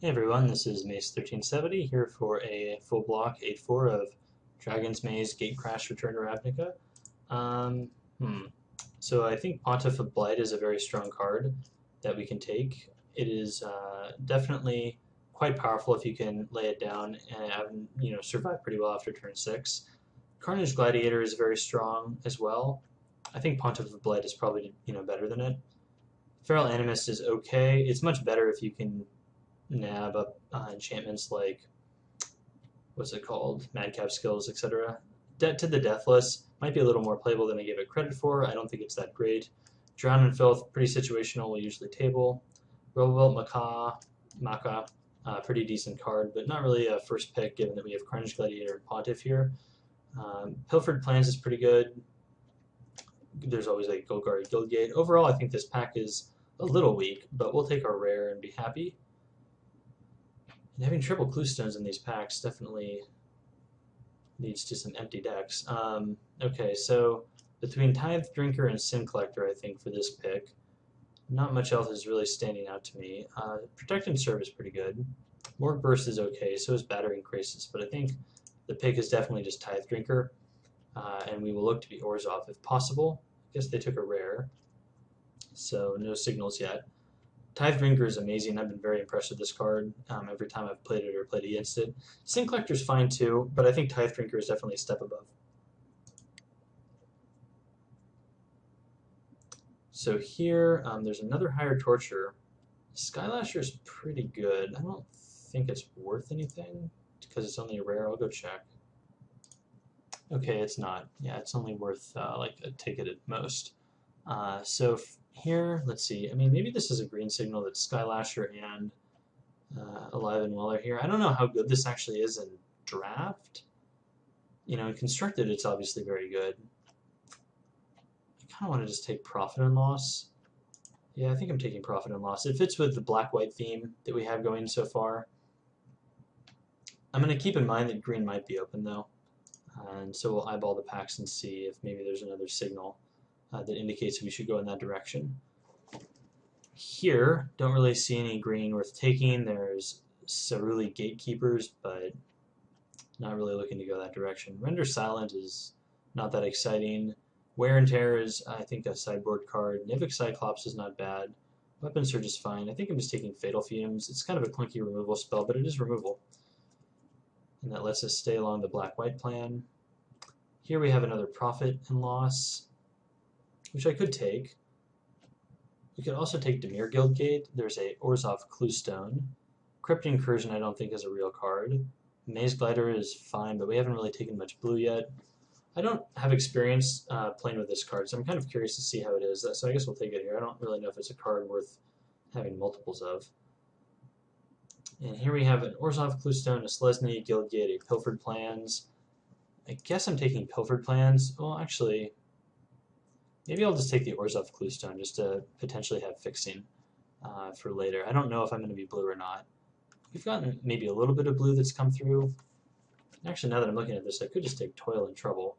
Hey everyone, this is Mace1370 here for a full block 8-4 of Dragon's Maze Gatecrash Return to Ravnica. Um, hmm. So I think Pontiff of Blight is a very strong card that we can take. It is definitely quite powerful if you can lay it down and survive pretty well after turn 6. Carnage Gladiator is very strong as well. I think Pontiff of Blight is probably better than it. Feral Animist is okay. It's much better if you can nab up enchantments like what's it called, Madcap Skills, etc. Debt to the Deathless might be a little more playable than I gave it credit for. I don't think it's that great. Drown in Filth, pretty situational, will usually table. Robovolt Maca, pretty decent card, but not really a first pick given that we have Carnage Gladiator and Pontiff here. Pilfered Plans is pretty good. There's always like Golgari Guildgate. Overall, I think this pack is a little weak, but we'll take our rare and be happy. And having triple Cluestones in these packs definitely leads to some empty decks. Okay, so between Tithe Drinker and Sin Collector, I think, for this pick, not much else is really standing out to me. Protect and Serve is pretty good. Morgue Burst is okay, so is Battering Crisis, but I think the pick is definitely just Tithe Drinker, and we will look to be Orzhov if possible. I guess they took a rare, so no signals yet. Tithe Drinker is amazing. I've been very impressed with this card every time I've played it or played against it. Sin Collector is fine too, but I think Tithe Drinker is definitely a step above. So here, there's another Higher Torture. Skylasher is pretty good. I don't think it's worth anything because it's only a rare. I'll go check. Okay, it's not. Yeah, it's only worth like a ticket at most. So here, let's see. I mean, maybe this is a green signal that Skylasher and Alive and Well are here. I don't know how good this actually is in draft. In constructed, it's obviously very good. I kind of want to just take Profit and Loss. Yeah, I think I'm taking Profit and Loss. It fits with the black-white theme that we have going so far. I'm going to keep in mind that green might be open, though. And so we'll eyeball the packs and see if maybe there's another signal that indicates we should go in that direction. Here, don't really see any green worth taking. There's Ceruli Gatekeepers, but not really looking to go that direction. Render Silent is not that exciting. Wear and Tear is, I think, a sideboard card. Nivik Cyclops is not bad. Weapon Surge is fine. I think I'm just taking Fatal Fumes. It's kind of a clunky removal spell, but it is removal. And that lets us stay along the black-white plan. Here we have another Profit and Loss, which I could take. We could also take Dimir Guildgate. There's a Orzhov Cluestone. Crypt Incursion I don't think is a real card. Maze Glider is fine, but we haven't really taken much blue yet. I don't have experience playing with this card, so I'm kind of curious to see how it is. So I guess we'll take it here. I don't really know if it's a card worth having multiples of. And here we have an Orzhov Cluestone, a Selesnya Guildgate, a Pilfered Plans. I guess I'm taking Pilfered Plans. Well, actually, maybe I'll just take the Orzhov Cluestone just to potentially have fixing for later. I don't know if I'm going to be blue or not. We've gotten maybe a little bit of blue that's come through. Actually, now that I'm looking at this, I could just take Toil and Trouble.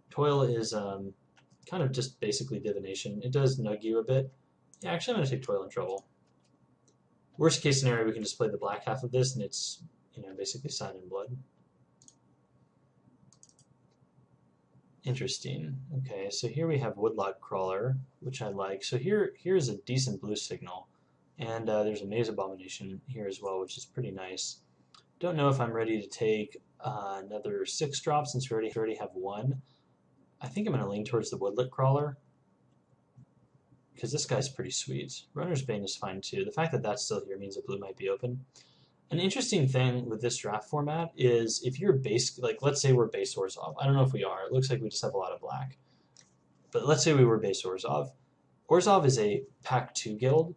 Toil is kind of just basically divination. It does nug you a bit. Yeah, actually, I'm going to take Toil and Trouble. Worst case scenario, we can just play the black half of this, and it's basically Sign in Blood. Interesting. Okay, so here we have Woodlock Crawler, which I like. So here's a decent blue signal, and there's a Maze Abomination here as well, which is pretty nice. Don't know if I'm ready to take another 6-drop since we already have one. I think I'm going to lean towards the Woodlock Crawler because this guy's pretty sweet. Runner's Bane is fine too. The fact that that's still here means that blue might be open. An interesting thing with this draft format is if you're base, like let's say we're base Orzhov. I don't know if we are. It looks like we just have a lot of black. But let's say we were base Orzhov. Orzhov is a Pack 2 guild,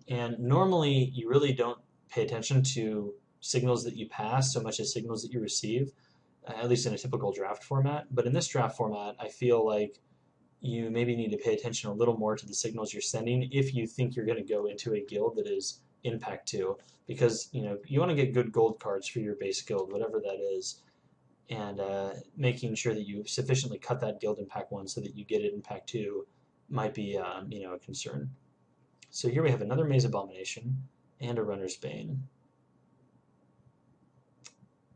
and normally you really don't pay attention to signals that you pass so much as signals that you receive, at least in a typical draft format. But in this draft format, I feel like you maybe need to pay attention a little more to the signals you're sending if you think you're going to go into a guild that is in Pack 2, because you want to get good gold cards for your base guild, whatever that is, and making sure that you sufficiently cut that guild in Pack 1 so that you get it in Pack 2 might be a concern. So here we have another Maze Abomination and a Runner's Bane.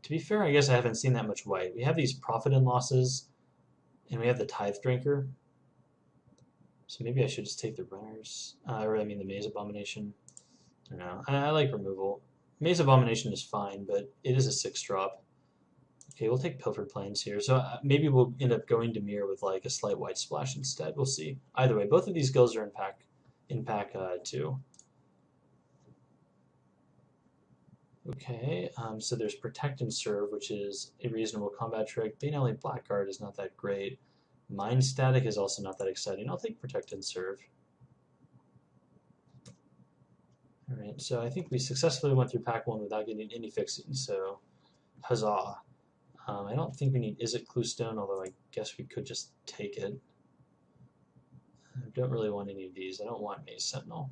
To be fair, I guess I haven't seen that much white. We have these profit and losses, and we have the Tithe Drinker. So maybe I should just take the runners, or I mean the Maze Abomination. I don't know. I like removal. Maze Abomination is fine, but it is a 6-drop. Okay, we'll take Pilfered Plains here. So maybe we'll end up going to Mirror with like a slight white splash instead. We'll see. Either way, both of these skills are in pack 2. Okay, so there's Protect and Serve, which is a reasonable combat trick. Banally Blackguard is not that great. Mind Static is also not that exciting. I'll take Protect and Serve. Alright, so I think we successfully went through pack 1 without getting any fixing, so huzzah. I don't think we need Is It Cluestone, although I guess we could just take it. I don't really want any of these. I don't want Maze Sentinel.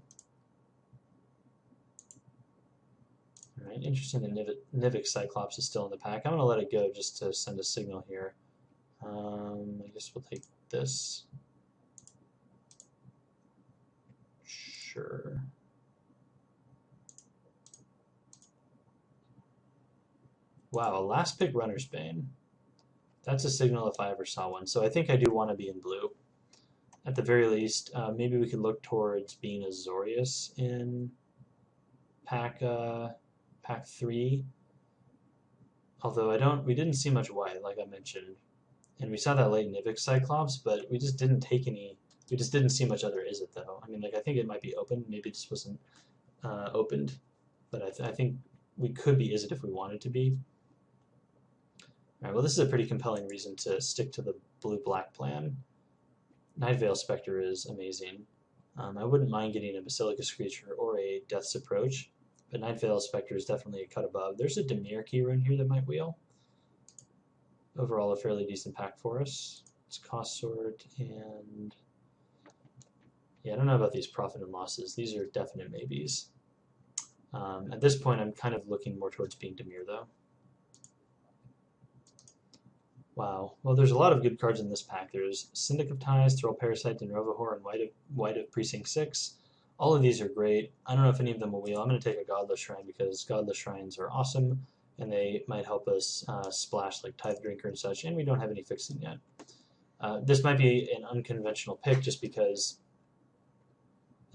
Alright, interesting that Nivik Cyclops is still in the pack. I'm going to let it go just to send a signal here. I guess we'll take this. Sure. Wow, last pick Runner's Bane. That's a signal if I ever saw one. So I think I do want to be in blue. At the very least, maybe we could look towards being Azorius in pack 3. Although we didn't see much white, like I mentioned. And we saw that late Nivik Cyclops, but we just didn't take any. We just didn't see much other Is It though. I mean, like I think it might be open. Maybe it just wasn't opened. But I think we could be Is It if we wanted to be. Alright, well this is a pretty compelling reason to stick to the blue-black plan. Night Veil Spectre is amazing. I wouldn't mind getting a Basilica Screecher or a Death's Approach, but Night Veil Spectre is definitely a cut above. There's a Dimir key rune here that might wheel. Overall, a fairly decent pack for us. It's cost sort, and yeah, I don't know about these profit and losses. These are definite maybes. At this point, I'm kind of looking more towards being Dimir, though. Wow. Well, there's a lot of good cards in this pack. There's Syndic of Ties, Thrall Parasite, Denrovahor, and White of Precinct 6. All of these are great. I don't know if any of them will wheel. I'm going to take a Godless Shrine because Godless Shrines are awesome, and they might help us splash like Tithe Drinker and such, and we don't have any fixing yet. This might be an unconventional pick just because,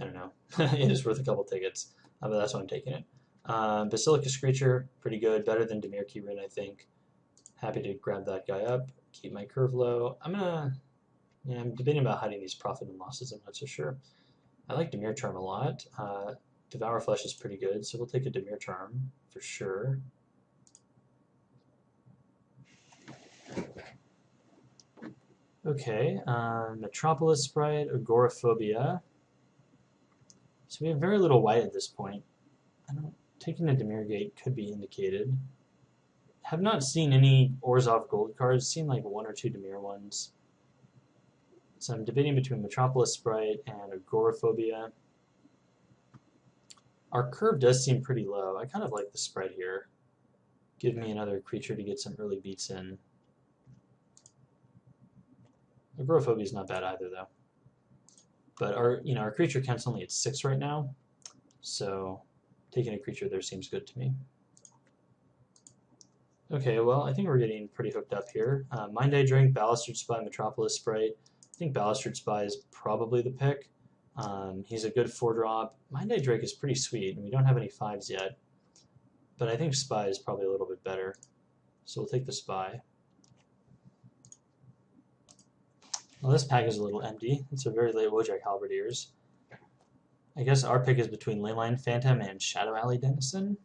I don't know, it is worth a couple tickets, but that's why I'm taking it. Basilica Screecher, pretty good, better than Dimir Key Rune, I think. Happy to grab that guy up, keep my curve low. I'm debating about hiding these profit and losses, I'm not so sure. I like Dimir Charm a lot. Devour Flesh is pretty good, so we'll take a Dimir Charm for sure. Okay, Metropolis Sprite, Agoraphobia. So we have very little white at this point. Taking a Dimir Gate could be indicated. Have not seen any Orzhov gold cards, seen like 1 or 2 Dimir ones. So I'm debating between Metropolis Sprite and Agoraphobia. Our curve does seem pretty low. I kind of like the spread here. Give me another creature to get some early beats in. Agoraphobia is not bad either though. But our creature count's only at 6 right now, so taking a creature there seems good to me. Okay, well, I think we're getting pretty hooked up here. Mind Eye Drink, Balustered Spy, Metropolis Sprite. I think Balustered Spy is probably the pick. He's a good 4-drop. Mind Eye Drake is pretty sweet, and we don't have any 5s yet. But I think Spy is probably a little bit better. So we'll take the Spy. Well, this pack is a little empty. It's a very late Wojak Halberdiers. I guess our pick is between Leyline Phantom and Shadow Alley Denizen.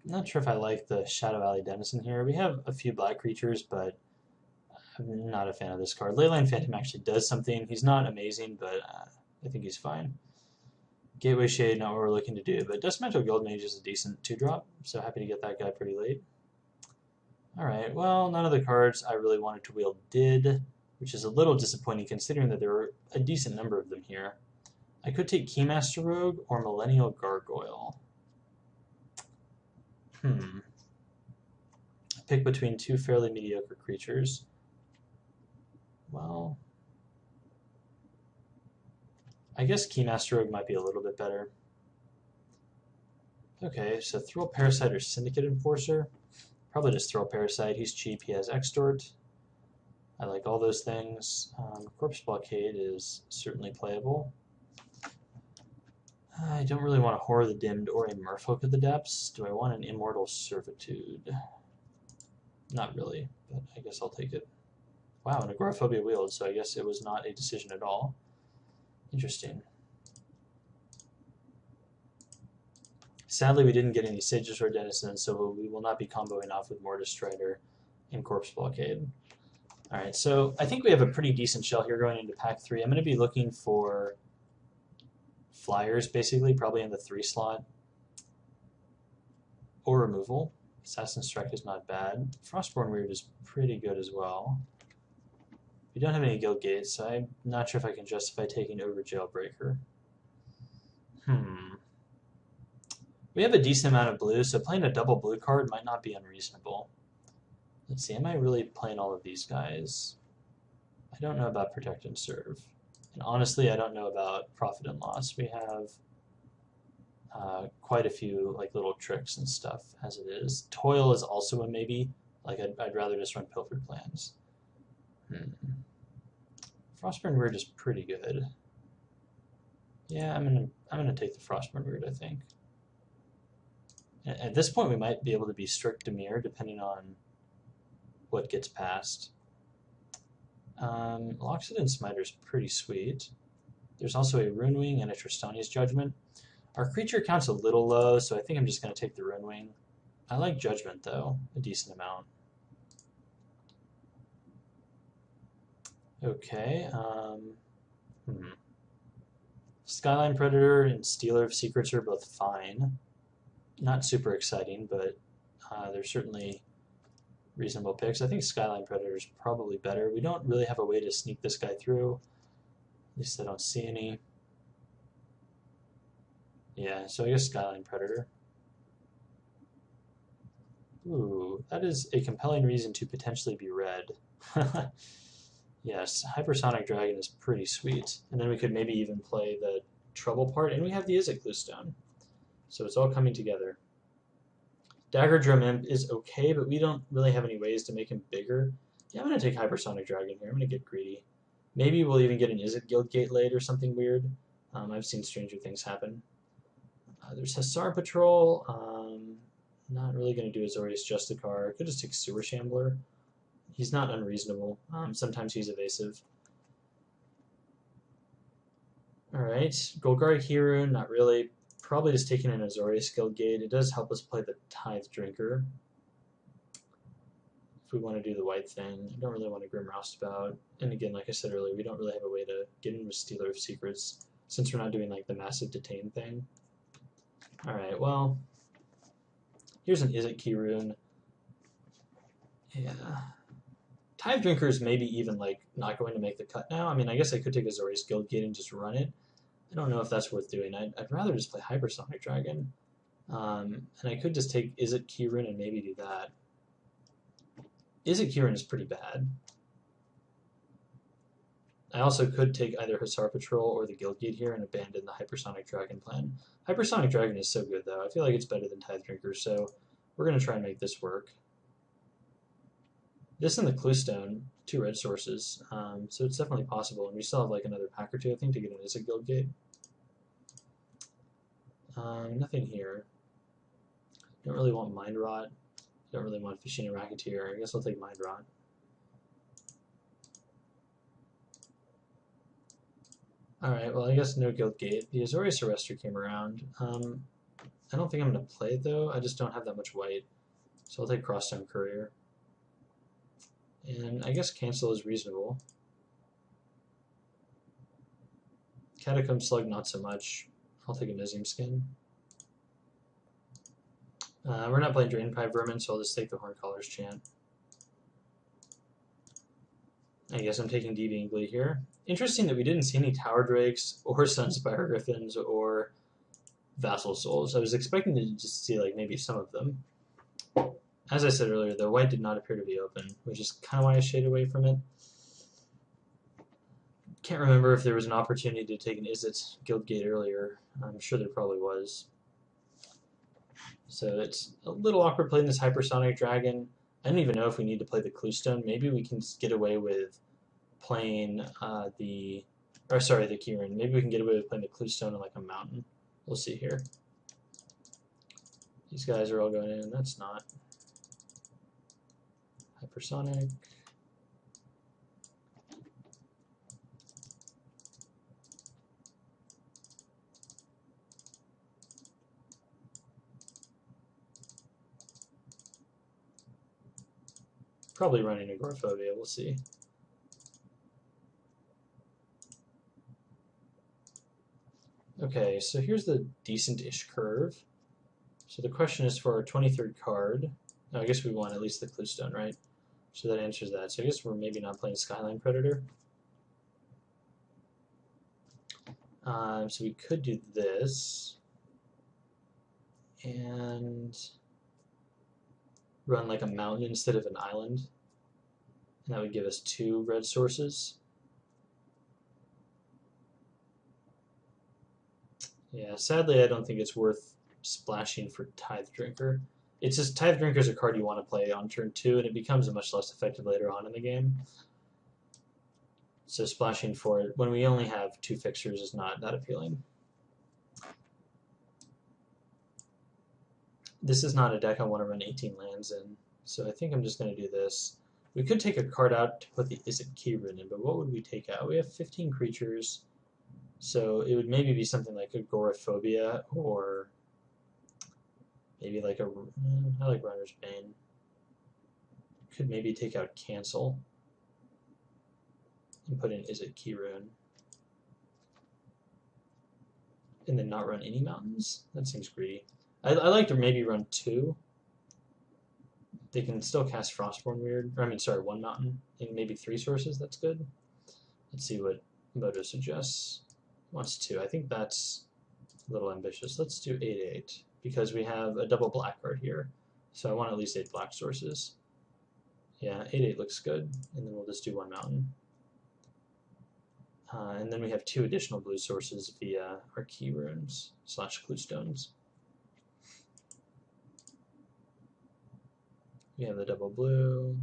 Not sure if I like the Shadow Alley Denizen here. We have a few black creatures, but I'm not a fan of this card. Leyline Phantom actually does something. He's not amazing, but I think he's fine. Gateway Shade, not what we're looking to do, but Dustmantle Gold Mage is a decent 2-drop, so happy to get that guy pretty late. Alright, well, none of the cards I really wanted to wheel did, which is a little disappointing considering that there are a decent number of them here. I could take Keymaster Rogue or Millennial Gargoyle. Pick between 2 fairly mediocre creatures. Well, I guess Keymaster Rogue might be a little bit better. Okay, so Thrill Parasite or Syndicate Enforcer? Probably just Thrill Parasite. He's cheap. He has Extort. I like all those things. Corpse Blockade is certainly playable. I don't really want a Horror of the Dimmed or a Merfolk of the Depths. Do I want an Immortal Servitude? Not really, but I guess I'll take it. Wow, an Agoraphobia Wield, so I guess it was not a decision at all. Interesting. Sadly, we didn't get any Sages or Denizens, so we will not be comboing off with Mortis Strider and Corpse Blockade. Alright, so I think we have a pretty decent shell here going into pack 3. I'm going to be looking for flyers, basically, probably in the 3 slot. Or removal. Assassin's Strike is not bad. Frostborn Weird is pretty good as well. We don't have any guild gates, so I'm not sure if I can justify taking over Jailbreaker. We have a decent amount of blue, so playing a double blue card might not be unreasonable. Let's see, am I really playing all of these guys? I don't know about Protect and Serve. And honestly, I don't know about Profit and Loss. We have quite a few like little tricks and stuff as it is. Toil is also a maybe. Like I'd rather just run Pilfered Plans. Frostburn Weird is pretty good. Yeah, I'm gonna take the Frostburn Weird, I think. At this point, we might be able to be strict Demir, depending on what gets passed. Loxodon Smiter is pretty sweet. There's also a Runewing and a Tristani's Judgment. Our creature count's a little low, so I think I'm just going to take the Runewing. I like Judgment, though, a decent amount. Okay. Skyline Predator and Stealer of Secrets are both fine. Not super exciting, but they're certainly reasonable picks. I think Skyline Predator is probably better. We don't really have a way to sneak this guy through. At least I don't see any. Yeah, so I guess Skyline Predator. Ooh, that is a compelling reason to potentially be red. Yes, Hypersonic Dragon is pretty sweet. And then we could maybe even play the Trouble part, and we have the Izzet Bluestone. So it's all coming together. Dagger Drum Imp is okay, but we don't really have any ways to make him bigger. Yeah, I'm going to take Hypersonic Dragon here. I'm going to get greedy. Maybe we'll even get an Izzet Guildgate late or something weird. I've seen stranger things happen. There's Hussar Patrol. Not really going to do Azorius Justicar. Could just take Sewer Shambler. He's not unreasonable. Sometimes he's evasive. Alright, Golgari Hirun, not really. Probably just taking an Azorius Guildgate. It does help us play the Tithe Drinker. If we want to do the white thing. I don't really want to Grim Roustabout. And again, like I said earlier, we don't really have a way to get in with Stealer of Secrets, since we're not doing like the massive detain thing. Alright, well, here's an Izzet Kirun. Yeah. Tithe Drinker is maybe even like not going to make the cut now. I mean, I guess I could take Azorius Guildgate and just run it. I don't know if that's worth doing. I'd rather just play Hypersonic Dragon. And I could just take Izzet Kirun and maybe do that. Izzet Kirun is pretty bad. I also could take either Hussar Patrol or the Guildgate here and abandon the Hypersonic Dragon plan. Hypersonic Dragon is so good, though. I feel like it's better than Tithe Drinker, so we're going to try and make this work. This and the Cluestone, 2 red sources, so it's definitely possible. And we still have like another pack or two, I think, to get an Izzet Guildgate. Nothing here. Don't really want Mind Rot. Don't really want Fishing and Racketeer. I guess I'll take Mind Rot. Alright, well I guess no Guildgate. The Azorius Arrestor came around. I don't think I'm going to play it though. I just don't have that much white. So I'll take Crosstone Courier. And I guess cancel is reasonable. Catacomb Slug, not so much. I'll take a Nizim Skin. We're not playing Drainpipe Vermin, so I'll just take the Horncaller's Chant. I guess I'm taking Deviant Glee here. Interesting that we didn't see any Tower Drakes or Sunspire Griffins or Vassal Souls. I was expecting to just see like maybe some of them. As I said earlier, the white did not appear to be open, which is kind of why I shaded away from it. Can't remember if there was an opportunity to take an Izzet Guildgate earlier. I'm sure there probably was. So it's a little awkward playing this Hypersonic Dragon. I don't even know if we need to play the Cluestone. Maybe we can just get away with playing the Kieran. Maybe we can get away with playing the Cluestone on like a mountain. We'll see here. These guys are all going in. That's not Hypersonic. Probably running Agoraphobia. We'll see. Okay, so here's the decent-ish curve. So the question is for our 23rd card. Oh, I guess we want at least the Cluestone, right? So that answers that. So I guess we're maybe not playing Skyline Predator. So we could do this and run like a mountain instead of an island. And that would give us 2 red sources. Yeah, sadly I don't think it's worth splashing for Tithe Drinker. It's just Tithe Drinker is a card you want to play on turn 2, and it becomes much less effective later on in the game. So splashing for it when we only have 2 fixtures is not that appealing. This is not a deck I want to run 18 lands in, so I think I'm just going to do this. We could take a card out to put the Is It Keyrin in, but what would we take out? We have 15 creatures, so it would maybe be something like Agoraphobia, or maybe like I like Runner's Bane. Could maybe take out Cancel and put in Is It Keyrin. And then not run any mountains? That seems greedy. I like to maybe run 2. They can still cast Frostborn weird. Or, I mean, sorry, 1 mountain. And maybe 3 sources, that's good. Let's see what Moto suggests. Wants 2. I think that's a little ambitious. Let's do 8/8, because we have a double black card here. So I want at least 8 black sources. Yeah, 8/8 looks good. And then we'll just do 1 mountain. And then we have 2 additional blue sources via our key runes / Cluestones. We have the double blue.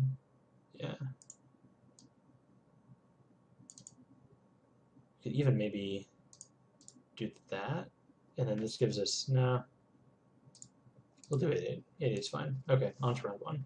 Yeah. Could even maybe do that. And then this gives us, nah. We'll do 8/8. 8/8's fine. Okay, on to round 1.